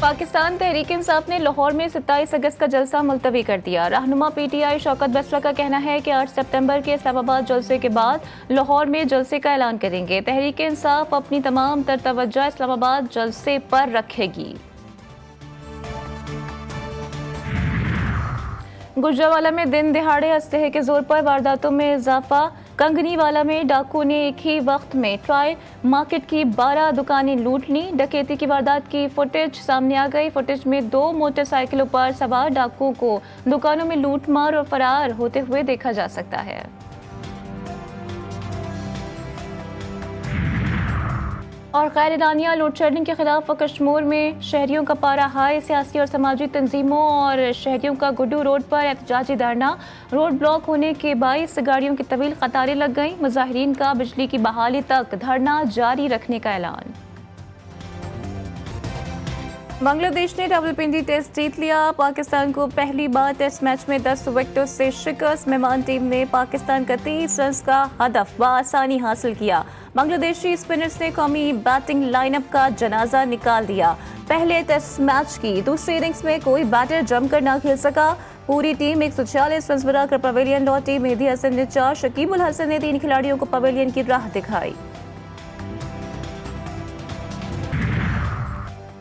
पाकिस्तान तहरीक इंसाफ ने लाहौर में 27 अगस्त का जलसा मुलतवी कर दिया। रहनुमा पीटीआई शौकत बसरा का कहना है कि 8 सितंबर के इस्लामाबाद जलसे के बाद लाहौर में जलसे का ऐलान करेंगे। तहरीक इंसाफ अपनी तमाम तर तवज्जो इस्लामाबाद जलसे पर रखेगी। गुजरावाला में दिन दिहाड़े असलहे के जोर पर वारदातों में इजाफा। कंगनीवाला में डाकू ने एक ही वक्त में ट्राई मार्केट की 12 दुकानें लूट ली। डकैती की वारदात की फुटेज सामने आ गई। फुटेज में 2 मोटरसाइकिलों पर सवार डाकुओं को दुकानों में लूट मार और फरार होते हुए देखा जा सकता है। और गैर एलानिया लोड शेडिंग के खिलाफ कश्मीर में शहरियों का पारा हाई। सियासी और समाजी तंजीमों और शहरियों का गुड्डू रोड पर एहतजाजी धरना। रोड ब्लॉक होने के बाइस गाड़ियों की तवील कतारें लग गईं। मुजाहिरीन का बिजली की बहाली तक धरना जारी रखने का ऐलान। बांग्लादेश ने रावलपिंडी टेस्ट जीत लिया। पाकिस्तान को पहली बार टेस्ट मैच में 10 विकेटों से शिकस्त। मेहमान टीम ने पाकिस्तान का 30 रन का हदफ बआसानी हासिल किया। बांग्लादेशी स्पिनर्स ने कौमी बैटिंग लाइनअप का जनाजा निकाल दिया। पहले टेस्ट मैच की दूसरी इनिंग्स में कोई बैटर जमकर ना खेल सका। पूरी टीम 146 रन बनाकर पवेलियन लौटी। मेहदी हसन ने 4, शकीबुल हसन ने 3 खिलाड़ियों को पवेलियन की राह दिखाई।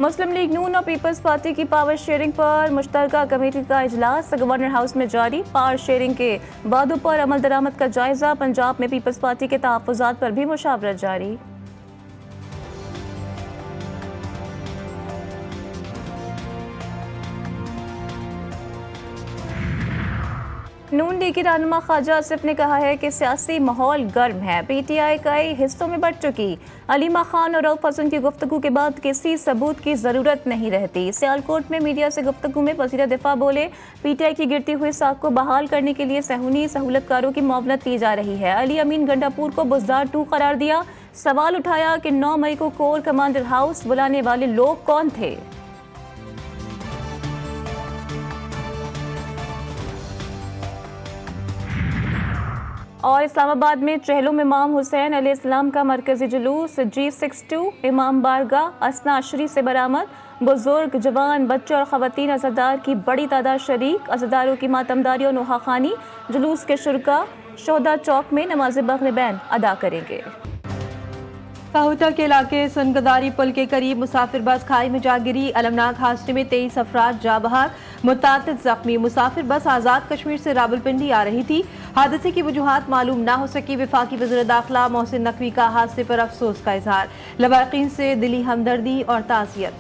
मुस्लिम लीग नून और पीपल्स पार्टी की पावर शेयरिंग पर मुश्तरका कमेटी का इजलास गवर्नर हाउस में जारी। पावर शेयरिंग के वादों पर अमल दरामद का जायजा। पंजाब में पीपल्स पार्टी के तहफ्फुज़ात पर भी मुशावरत जारी। नून लीग की रहनुमा ख्वाजा आसिफ ने कहा है कि सियासी माहौल गर्म है। पीटीआई कई हिस्सों में बढ़ चुकी। अलीमा खान और रऊफ हसन की गुफ्तगू के बाद किसी सबूत की जरूरत नहीं रहती। सियालकोट में मीडिया से गुफ्तगू में वज़ीर दिफा बोले, पीटीआई की गिरती हुई साख को बहाल करने के लिए सहूनी सहूलतकारों की मुआवनत की जा रही है। अली अमीन गंडापुर को बुज़दार 2 करार दिया। सवाल उठाया कि 9 मई को कोर कमांडर हाउस बुलाने वाले लोग कौन थे। और इस्लामाबाद में चहलों में इमाम हुसैन अलैहिस्सलाम का मरकजी जुलूस G62 इमाम बारगाह असना अशरी से बरामद। बुजुर्ग, जवान, बच्चे और ख़वातीन अज़ादार की बड़ी तादाद शरीक। अज़ादारों की मातमदारी और नुहाखानी। जुलूस के शुरका शोहदा चौक में नमाज बग़्र-बैन अदा करेंगे। काहुता के इलाके सुनगदारी पुल के करीब मुसाफिर बस खाई में जा गिरी। अलमनाक हादसे में 23 अफराद जा बहाक, मुतादिद जख्मी। मुसाफिर बस आज़ाद कश्मीर से रावलपिंडी आ रही थी। हादसे की वजूहात मालूम ना हो सकी। वफाकी वज़ीर दाखिला मोहसिन नकवी का हादसे पर अफसोस का इजहार। लवाकिन से दिली हमदर्दी और ताज़ियत।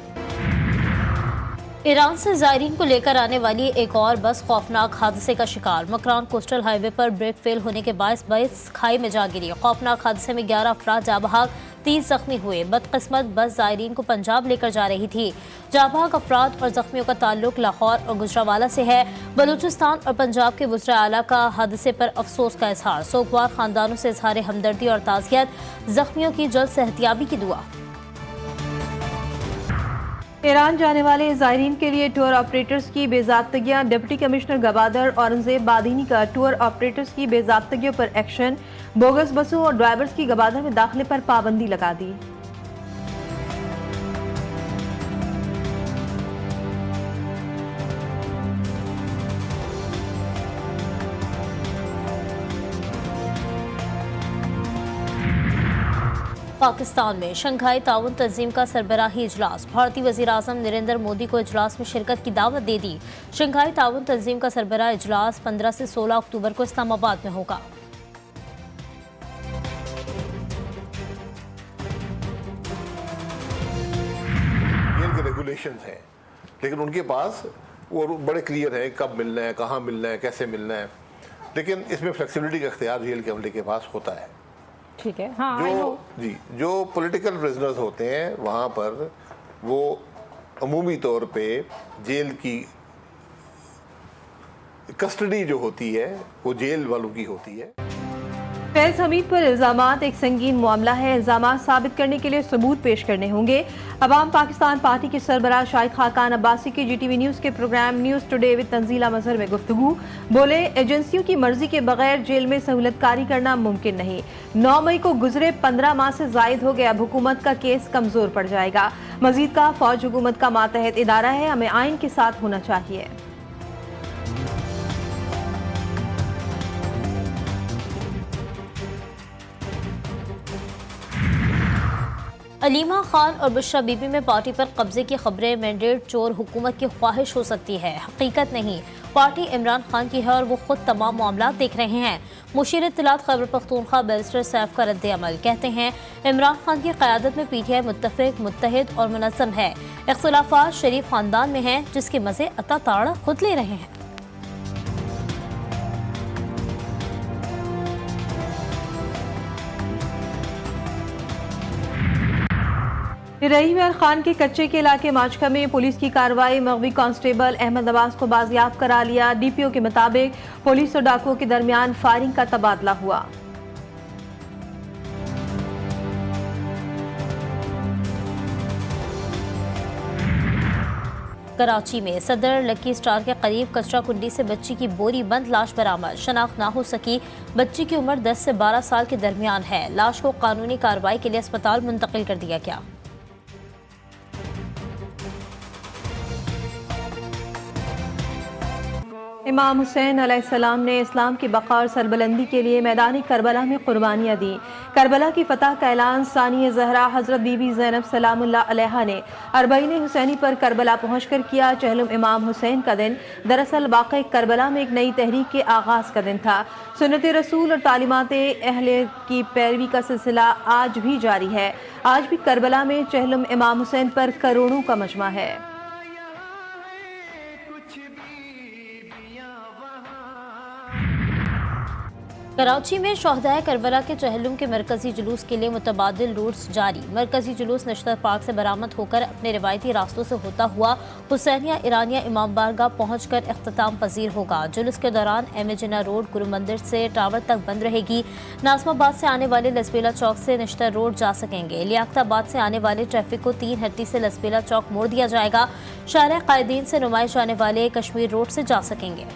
ईरान से ज़ायरीन को लेकर आने वाली एक और बस खौफनाक हादसे का शिकार। मकरान कोस्टल हाईवे पर ब्रेक फेल होने के बायस बस खाई में जा गिरी। खौफनाक हादसे में 11 अफराद जाबहाक, 30 जख्मी हुए। बदकिस्मत बस ज़ायरीन को पंजाब लेकर जा रही थी। जाबहाक अफराद और जख्मियों का ताल्लुक लाहौर और गुजरावाला से है। बलूचिस्तान और पंजाब के वज़ीर आला का हादसे पर अफसोस का इजहार। सोगवार खानदानों से इजहार हमदर्दी और ताज़ियत। जख्मियों की जल्द सेहतियाबी की दुआ। ईरान जाने वाले ज़ायरीन के लिए टूर ऑपरेटर्स की बेज़ाब्तगियां। डिप्टी कमिश्नर गवादर औरंगजेब बादीनी का टूर ऑपरेटर्स की बेज़ाब्तगियों पर एक्शन। बोगस बसों और ड्राइवर्स की गवादर में दाखिले पर पाबंदी लगा दी। पाकिस्तान में शंघाई ताउन तंजीम का सरबराही इजलास। भारतीय वज़ीर आज़म नरेंद्र मोदी को इजलास में शिरकत की दावत दे दी। शंघाई ताउन तंजीम का सरबराह इजलास 15 से 16 अक्टूबर को इस्लामाबाद में होगा। के रेगुलेशंस हैं, लेकिन उनके पास वो बड़े क्लियर है कब मिलना है, कहाँ मिलना है, कैसे मिलना है। लेकिन इसमें फ्लेक्सिबिलिटी का इख्तियार जेल के अमले के पास होता है। ठीक है। हाँ, जो पॉलिटिकल प्रिजनर्स होते हैं वहाँ पर वो अमूमी तौर पे जेल की कस्टडी जो होती है वो जेल वालों की होती है। फैज हमीद पर इल्जामात एक संगीन मामला है। इल्जामात साबित करने के लिए सबूत पेश करने होंगे। अवाम पाकिस्तान पार्टी के सरबराह शाहिद खाकान अब्बासी की GTV न्यूज़ के programme news today with Tanzeela Mazhar में गुफ्तगू। बोले, एजेंसियों की मर्जी के बगैर जेल में सहूलतकारी करना मुमकिन नहीं। 9 मई को गुजरे 15 माह से जायद हो गया। अब हुकूमत का केस कमजोर पड़ जाएगा। मजीद का फौज हुकूमत का मातहत इदारा है, हमें आइन के साथ होना चाहिए। अलीमा खान और बुशरा बीबी में पार्टी पर कब्जे की खबरें मैंडेट चोर हुकूमत की ख्वाहिश हो सकती है, हकीकत नहीं। पार्टी इमरान खान की है और वो खुद तमाम मामला देख रहे हैं। मुशीर इत्तलात खैबर पख्तूनख्वा बैरिस्टर सैफ का रद्द अमल, कहते हैं इमरान खान की क़यादत में पीटीआई मुत्तफ़िक़, मुत्तहिद और मुनज़्ज़म है। इख्तिलाफ़ात शरीफ ख़ानदान में हैं, जिसके मज़े अता ताड़ खुद ले रहे हैं। रहीम खान के कच्चे के इलाके माचका में पुलिस की कार्रवाई, मगवी कांस्टेबल अहमद अब्बास को बाजियाब करा लिया। डीपीओ के मुताबिक पुलिस और डाकुओं के दरमियान फायरिंग का तबादला हुआ। कराची में सदर लकी स्टार के करीब कचरा कुंडी से बच्ची की बोरी बंद लाश बरामद, शनाख्त ना हो सकी। बच्ची की उम्र 10 से 12 साल के दरमियान है। लाश को कानूनी कार्रवाई के लिए अस्पताल मुंतकिल कर दिया गया। इमाम हुसैन अलैहिस्सलाम ने इस्लाम की बका और सरबलंदी के लिए मैदानी करबला में कुर्बानियाँ दी। करबला की फतह का ऐलान सानिया ज़हरा हज़रत बीबी ज़ैनब सलामुल्लाह अलैहा ने अरबईन हुसैनी पर करबला पहुँचकर किया। चहलुम इमाम हुसैन का दिन दरअसल वाक़ई करबला में एक नई तहरीक के आगाज़ का दिन था। सुन्नत रसूल और तालीमात अहले की पैरवी का सिलसिला आज भी जारी है। आज भी करबला में चहलुम इमाम हुसैन पर करोड़ों का मजमा है। कराची में शोहदाए करबला के चहलुम के मरकजी जुलूस के लिए मुतबादिल रूट्स जारी। मरकजी जुलूस नश्तर पार्क से बरामद होकर अपने रिवायती रास्तों से होता हुआ हुसैनिया ईरानिया इमाम बारगाह पहुंचकर इख्तिताम पजीर होगा। जुलूस के दौरान एम ए जिन्ना रोड गुरु मंदिर से टावर तक बंद रहेगी। नाज़माबाद से आने वाले लसबेला चौक से नश्तर रोड जा सकेंगे। लियाकताबाद से आने वाले ट्रैफिक को 3 हट्टी से लसबेला चौक मोड़ दिया जाएगा। शाहर कायदीन से नुमाइश आने वाले कश्मीर रोड से जा सकेंगे।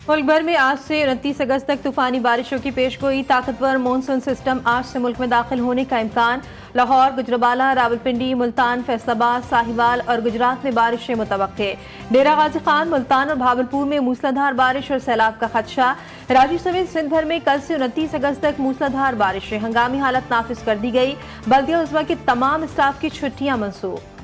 मुल्क भर में आज से 29 अगस्त तक तूफानी बारिशों की पेशगोई। ताकतवर मानसून सिस्टम आज से मुल्क में दाखिल होने का इम्कान। लाहौर, गुजराबाला, रावलपिंडी, मुल्तान, फैसलाबाद, साहिवाल और गुजरात में बारिशें मुतवक्के। डेरा गाजी खान, मुल्तान और भावलपुर में मूसलाधार बारिश और सैलाब का खदशा। राज्य समेत सिंध भर में कल से 29 अगस्त तक मूसलाधार बारिशें। हंगामी हालत नाफिज कर दी गई। बल्दिया उज़्मा के तमाम स्टाफ की छुट्टियां मंसूख।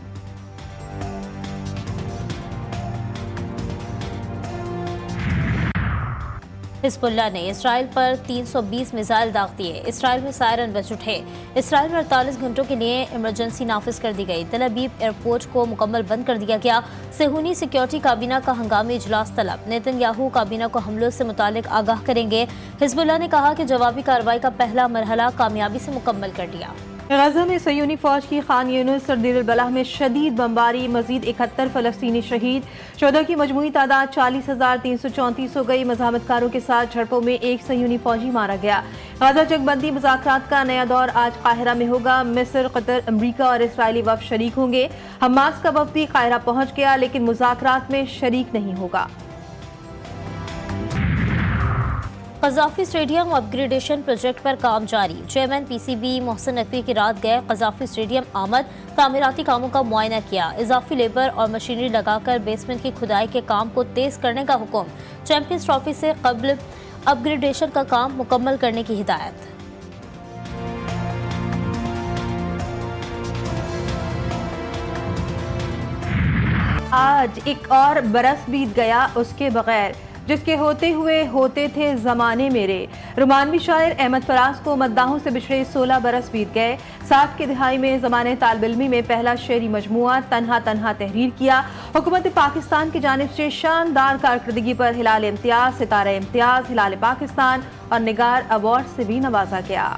हिज़्बुल्लाह ने इसराइल पर 320 मिसाइल दाग दिए। इसराइल में सायरन बज उठे। इसराइल में 48 घंटों के लिए इमरजेंसी नाफिज कर दी गई। तल अवीव एयरपोर्ट को मुकम्मल बंद कर दिया गया। सेहूनी सिक्योरिटी काबीना का हंगामी इजलास तलब। नेतन्याहू काबीना को हमलों से मुतालिक आगाह करेंगे। हिज़्बुल्लाह ने कहा कि जवाबी कार्रवाई का पहला मरहला कामयाबी से मुकम्मल कर दिया। गजा में सयूनी फौज की खान यूनुस और देर बलाह में शदीद बमबारी। मजीद 71 फलस्तीनी शहीद। 14 की मजमूई तादाद 40,334 हो गई। मज़ाहमतकारों के साथ झड़पों में एक सयूनी फौजी मारा गया। गजा जंगबंदी मुज़ाकरात का नया दौर आज काहिरा में होगा। मिस्र, कतर, अमरीका और इसराइली वफ़द शरीक होंगे। हमास का वफ़द भी काहिरा पहुँच गया, लेकिन मुज़ाकरात में शरीक नहीं होगा। क़ज़ाफ़ी स्टेडियम अपग्रेडेशन प्रोजेक्ट पर काम जारी। चेयरमैन पीसीबी मोहसिन नकवी की रात गए क़ज़ाफ़ी स्टेडियम आमद। तामीराती कामों का मुआयना किया। इजाफी लेबर और मशीनरी लगाकर बेसमेंट की खुदाई के काम को तेज करने का हुक्म। चैंपियंस ट्रॉफी से कबल अपग्रेडेशन का काम मुकम्मल करने की हिदायत। आज एक और बरस बीत गया उसके बगैर, जिसके होते हुए होते थे ज़माने मेरे। रोमानवी शायर अहमद फराज को मद्दाहों से बिछड़े 16 बरस बीत गए। 60 की दिहाई में ज़माने तालिब-इल्मी में पहला शेरी मजमुआ तन्हा तन्हा तहरीर किया। हुकूमत पाकिस्तान की जानिब से शानदार कारकर्दगी पर हिलाल इम्तियाज़, सितारा इम्तियाज़, हिलाल पाकिस्तान और निगार अवार्ड से भी नवाजा गया।